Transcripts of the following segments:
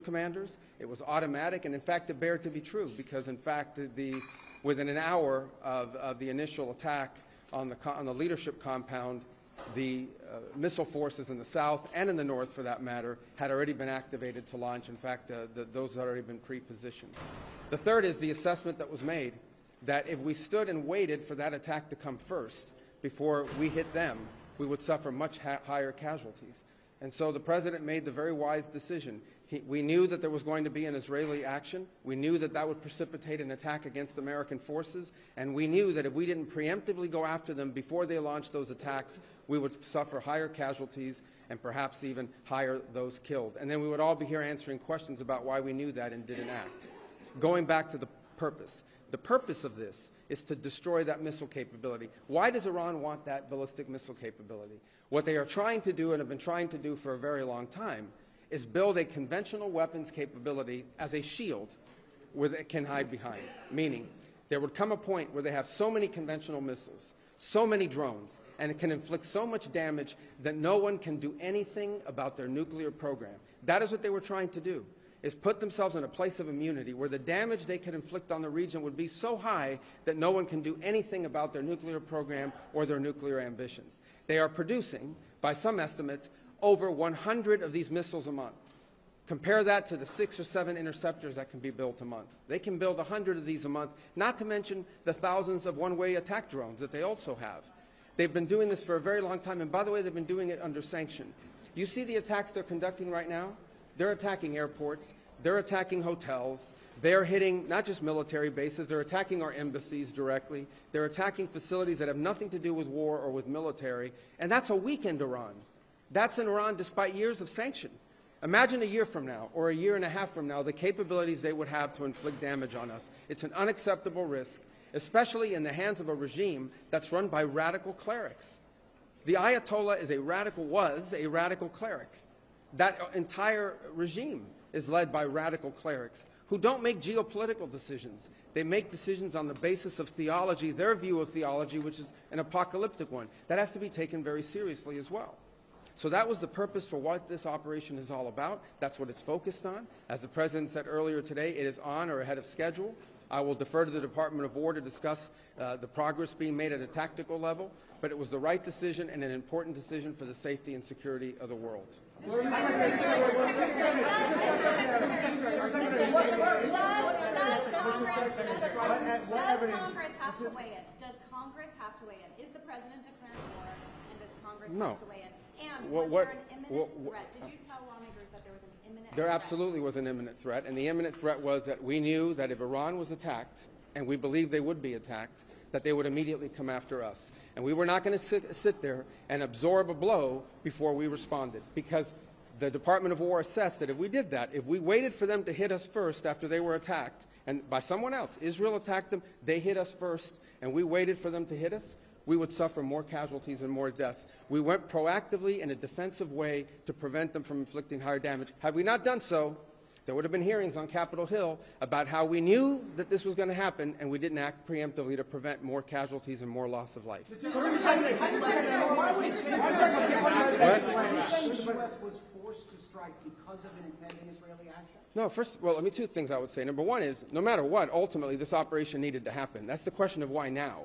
commanders. It was automatic, and in fact it bared to be true, because in fact within an hour of the initial attack on the leadership compound, the missile forces in the south and in the north, for that matter, had already been activated to launch. In fact, those had already been pre-positioned. The third is the assessment that was made that if we stood and waited for that attack to come first before we hit them, we would suffer much higher casualties. And so the President made the very wise decision. We knew that there was going to be an Israeli action. We knew that that would precipitate an attack against American forces. And we knew that if we didn't preemptively go after them before they launched those attacks, we would suffer higher casualties and perhaps even higher those killed. And then we would all be here answering questions about why we knew that and didn't act. Going back to the purpose. The purpose of this is to destroy that missile capability. Why does Iran want that ballistic missile capability? What they are trying to do, and have been trying to do for a very long time, is build a conventional weapons capability as a shield where they can hide behind. Meaning, there would come a point where they have so many conventional missiles, so many drones, and it can inflict so much damage that no one can do anything about their nuclear program. That is what they were trying to do, is put themselves in a place of immunity where the damage they could inflict on the region would be so high that no one can do anything about their nuclear program or their nuclear ambitions. They are producing, by some estimates, over 100 of these missiles a month. Compare that to the 6 or 7 interceptors that can be built a month. They can build 100 of these a month, not to mention the thousands of one-way attack drones that they also have. They've been doing this for a very long time, and by the way, they've been doing it under sanction. You see the attacks they're conducting right now? They're attacking airports, they're attacking hotels, they're hitting not just military bases, they're attacking our embassies directly, they're attacking facilities that have nothing to do with war or with military, and that's a weakened Iran. That's in Iran despite years of sanction. Imagine a year from now, or a year and a half from now, the capabilities they would have to inflict damage on us. It's an unacceptable risk, especially in the hands of a regime that's run by radical clerics. The Ayatollah was a radical cleric. That entire regime is led by radical clerics who don't make geopolitical decisions. They make decisions on the basis of theology, their view of theology, which is an apocalyptic one. That has to be taken very seriously as well. So that was the purpose for what this operation is all about. That's what it's focused on. As the President said earlier today, it is on or ahead of schedule. I will defer to the Department of War to discuss the progress being made at a tactical level, but it was the right decision and an important decision for the safety and security of the world. Does Congress have to weigh in? Does Congress have to weigh in? Is the President declaring war, and does Congress have to weigh in? And was there an imminent threat? Did you tell lawmakers that there was an imminent threat? There absolutely was an imminent threat, and the imminent threat was that we knew that if Iran was attacked, and we believed they would be attacked, that they would immediately come after us. And we were not going to sit there and absorb a blow before we responded, because the Department of War assessed that if we did that, if we waited for them to hit us first after they were attacked, and by someone else, Israel attacked them, they hit us first, and we waited for them to hit us, we would suffer more casualties and more deaths. We went proactively in a defensive way to prevent them from inflicting higher damage. Had we not done so, there would have been hearings on Capitol Hill about how we knew that this was going to happen, and we didn't act preemptively to prevent more casualties and more loss of life. What? The U.S. was forced to strike because of an impending Israeli action? No, let me two things I would say. Number one is, no matter what, ultimately this operation needed to happen. That's the question of why now.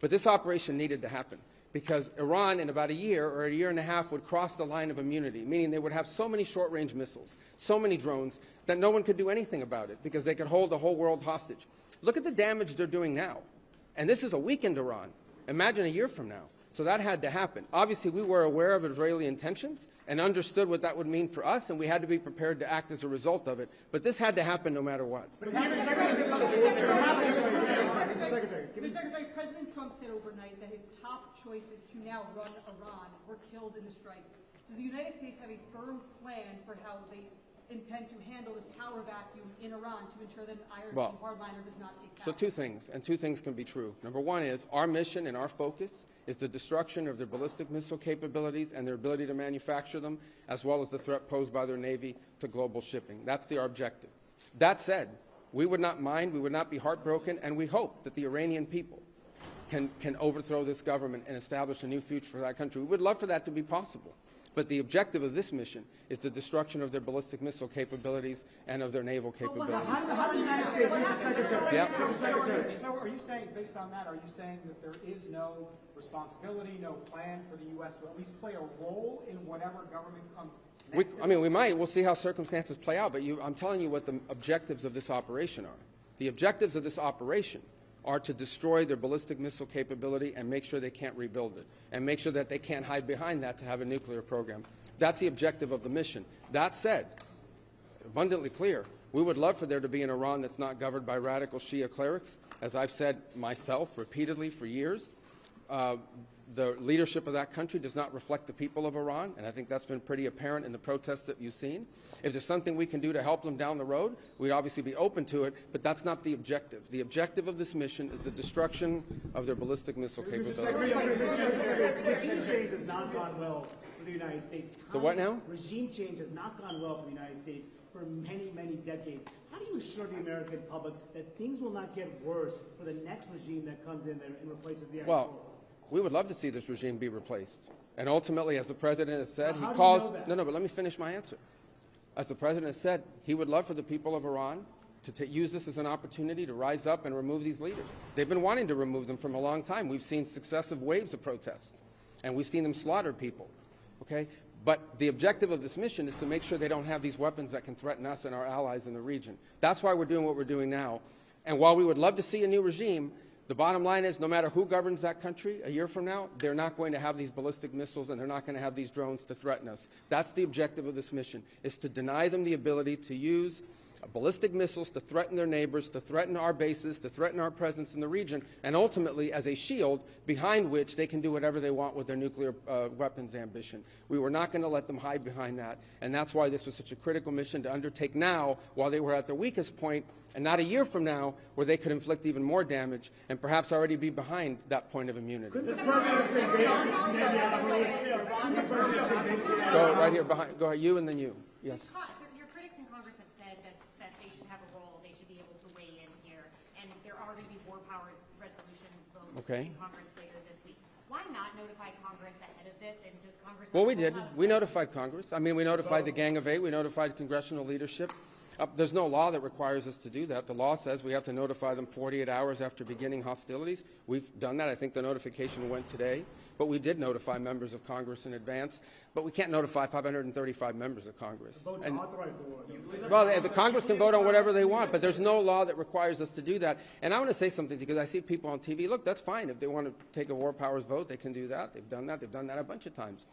But this operation needed to happen because Iran in about a year or a year and a half would cross the line of immunity, meaning they would have so many short-range missiles, so many drones, that no one could do anything about it because they could hold the whole world hostage. Look at the damage they're doing now. And this is a weakened Iran. Imagine a year from now. So that had to happen. Obviously, we were aware of Israeli intentions and understood what that would mean for us, and we had to be prepared to act as a result of it. But this had to happen no matter what. Secretary, President Trump said overnight that his top choices to now run Iran were killed in the strikes. Does the United States have a firm plan for how they intend to handle this power vacuum in Iran to ensure that an Iron hardliner does not take power? So two things, and two things can be true. Number one is our mission and our focus is the destruction of their ballistic missile capabilities and their ability to manufacture them, as well as the threat posed by their Navy to global shipping. That's our objective. That said, we would not mind, we would not be heartbroken, and we hope that the Iranian people can overthrow this government and establish a new future for that country. We would love for that to be possible. But the objective of this mission is the destruction of their ballistic missile capabilities and of their naval capabilities. How do the United States, Mr. Secretary? Yeah. Mr. Secretary, so are you saying, based on that, are you saying that there is no responsibility, no plan for the U.S. to at least play a role in whatever government comes next? We might. We'll see how circumstances play out. But I'm telling you what the objectives of this operation are. The objectives of this operation are to destroy their ballistic missile capability and make sure they can't rebuild it, and make sure that they can't hide behind that to have a nuclear program. That's the objective of the mission. That said, abundantly clear, we would love for there to be an Iran that's not governed by radical Shia clerics. As I've said myself repeatedly for years, the leadership of that country does not reflect the people of Iran, and I think that's been pretty apparent in the protests that you've seen. If there's something we can do to help them down the road, we'd obviously be open to it, but that's not the objective. The objective of this mission is the destruction of their ballistic missile capability. Regime change has not gone well for the United States. The what now? Regime change has not gone well for the United States for many, many decades. How do you assure the American public that things will not get worse for the next regime that comes in there and replaces the actual? Well, we would love to see this regime be replaced. And ultimately, as the President has said, Now, he how calls... do you know that? No, but let me finish my answer. As the President has said, he would love for the people of Iran to use this as an opportunity to rise up and remove these leaders. They've been wanting to remove them from a long time. We've seen successive waves of protests, and we've seen them slaughter people. Okay? But the objective of this mission is to make sure they don't have these weapons that can threaten us and our allies in the region. That's why we're doing what we're doing now. And while we would love to see a new regime, the bottom line is no matter who governs that country a year from now, they're not going to have these ballistic missiles and they're not going to have these drones to threaten us. That's the objective of this mission, is to deny them the ability to use ballistic missiles to threaten their neighbors, to threaten our bases, to threaten our presence in the region, and ultimately as a shield behind which they can do whatever they want with their nuclear weapons ambition. We were not going to let them hide behind that, and that's why this was such a critical mission to undertake now while they were at their weakest point, and not a year from now where they could inflict even more damage and perhaps already be behind that point of immunity. Go right here behind. Go ahead, you and then you. Yes. Your critics in Congress have said that they should have a role, they should be able to weigh in here, and there are going to be war powers resolutions votes in Congress later this week. Why not notify Congress ahead of this, and does Congress... Well, we did. We notified Congress. I mean, we notified the Gang of Eight. We notified congressional leadership. There's no law that requires us to do that. The law says we have to notify them 48 hours after beginning hostilities. We've done that. I think the notification went today. But we did notify members of Congress in advance. But we can't notify 535 members of Congress. And, well, the Congress can vote on whatever they want, but there's no law that requires us to do that. And I want to say something, because I see people on TV. Look, that's fine. If they want to take a war powers vote, they can do that. They've done that. They've done that a bunch of times.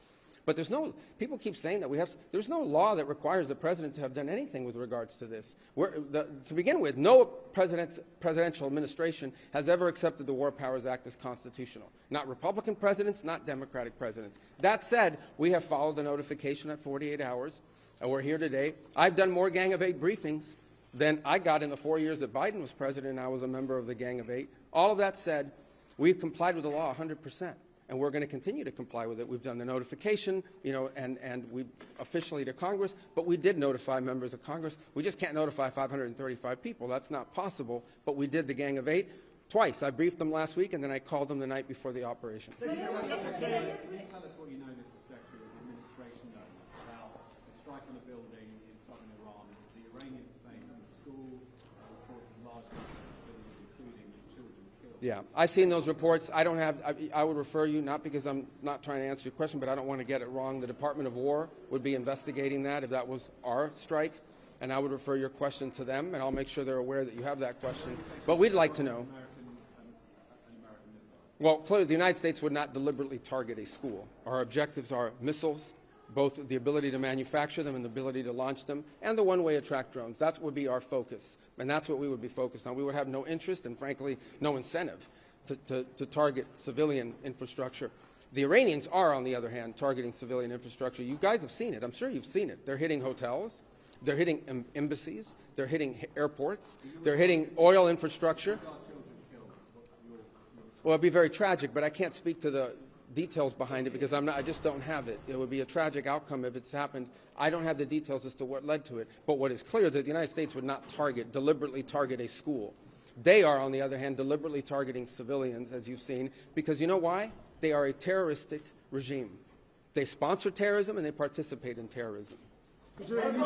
But there's no, people keep saying that there's no law that requires the president to have done anything with regards to this. To begin with, no presidential administration has ever accepted the War Powers Act as constitutional. Not Republican presidents, not Democratic presidents. That said, we have followed the notification at 48 hours, and we're here today. I've done more Gang of Eight briefings than I got in the 4 years that Biden was president and I was a member of the Gang of Eight. All of that said, we've complied with the law 100%. And we're going to continue to comply with it. We've done the notification, and we officially to Congress, but we did notify members of Congress. We just can't notify 535 people. That's not possible, but we did the Gang of Eight twice. I briefed them last week, and then I called them the night before the operation. Can you tell us what you know, Mr. Secretary, of the administration knows about the strike on a building in southern Iran, the Iranians saying that the school reports largely including children killed? Yeah, I've seen those reports. I would refer you, not because I'm not trying to answer your question, but I don't want to get it wrong. The Department of War would be investigating that if that was our strike, and I would refer your question to them, and I'll make sure they're aware that you have that question. But we'd like to know. Well, clearly, the United States would not deliberately target a school. Our objectives are missiles, both the ability to manufacture them and the ability to launch them, and the one-way attract drones. That would be our focus, and that's what we would be focused on. We would have no interest and, frankly, no incentive to target civilian infrastructure. The Iranians are, on the other hand, targeting civilian infrastructure. You guys have seen it. I'm sure you've seen it. They're hitting hotels. They're hitting embassies. They're hitting airports. They're hitting oil infrastructure. Well, it'd be very tragic, but I can't speak to the details behind it because I just don't have it. It would be a tragic outcome if it's happened. I don't have the details as to what led to it. But what is clear is that the United States would not deliberately target a school. They are, on the other hand, deliberately targeting civilians, as you've seen, because you know why? They are a terroristic regime. They sponsor terrorism and they participate in terrorism. What's your message to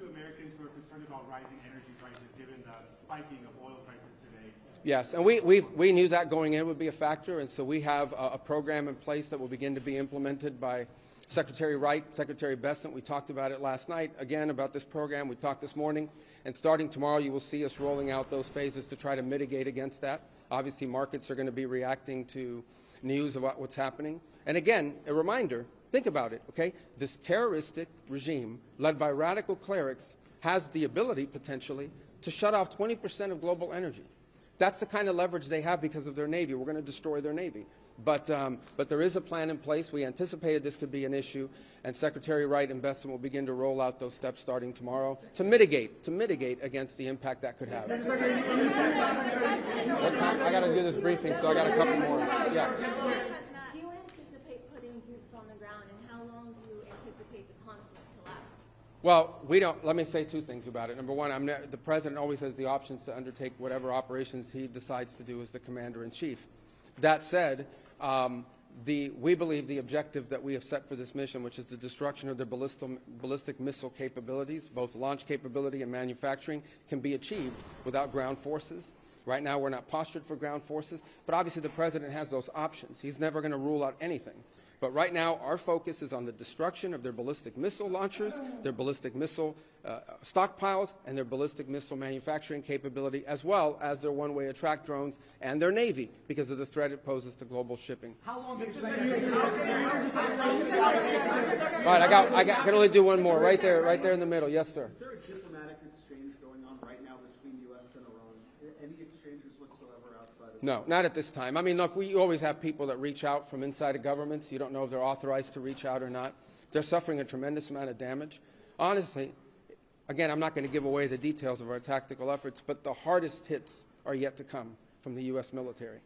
Americans who are concerned about rising energy prices given the spiking of oil prices today? Yes, and we knew that going in would be a factor, and so we have a program in place that will begin to be implemented by Secretary Wright, Secretary Bessent. We talked about it last night, again, about this program. We talked this morning, and starting tomorrow you will see us rolling out those phases to try to mitigate against that. Obviously, markets are going to be reacting to news about what's happening. And again, a reminder, think about it, okay? This terroristic regime, led by radical clerics, has the ability, potentially, to shut off 20% of global energy. That's the kind of leverage they have because of their Navy. We're going to destroy their Navy. But there is a plan in place. We anticipated this could be an issue, and Secretary Wright and Bessent will begin to roll out those steps starting tomorrow to mitigate against the impact that could have. What time? I got to do this briefing, so I got a couple more. Yeah. Do you anticipate putting boots on the ground, and how long do you anticipate the conflict to last? Well, we don't. Let me say two things about it. Number one, the president always has the options to undertake whatever operations he decides to do as the commander-in-chief. That said, we believe the objective that we have set for this mission, which is the destruction of their ballistic missile capabilities, both launch capability and manufacturing, can be achieved without ground forces. Right now, we're not postured for ground forces, but obviously the president has those options. He's never going to rule out anything. But right now, our focus is on the destruction of their ballistic missile launchers, their ballistic missile stockpiles, and their ballistic missile manufacturing capability, as well as their one-way attract drones and their Navy, because of the threat it poses to global shipping. How long is All right, I can only do one more. Right there in the middle. Yes, sir. Is there a diplomatic exchange going on right now between the U.S. and Iran? Any exchanges whatsoever outside of No, not at this time. I mean, look, we always have people that reach out from inside of governments. You don't know if they're authorized to reach out or not. They're suffering a tremendous amount of damage. Honestly, again, I'm not going to give away the details of our tactical efforts, but the hardest hits are yet to come from the U.S. military.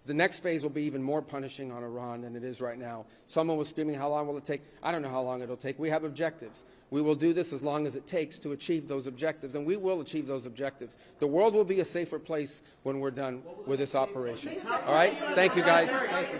The next phase will be even more punishing on Iran than it is right now. Someone was screaming, how long will it take? I don't know how long it'll take. We have objectives. We will do this as long as it takes to achieve those objectives, and we will achieve those objectives. The world will be a safer place when we're done with this operation. All right? Thank you, guys. Thank you.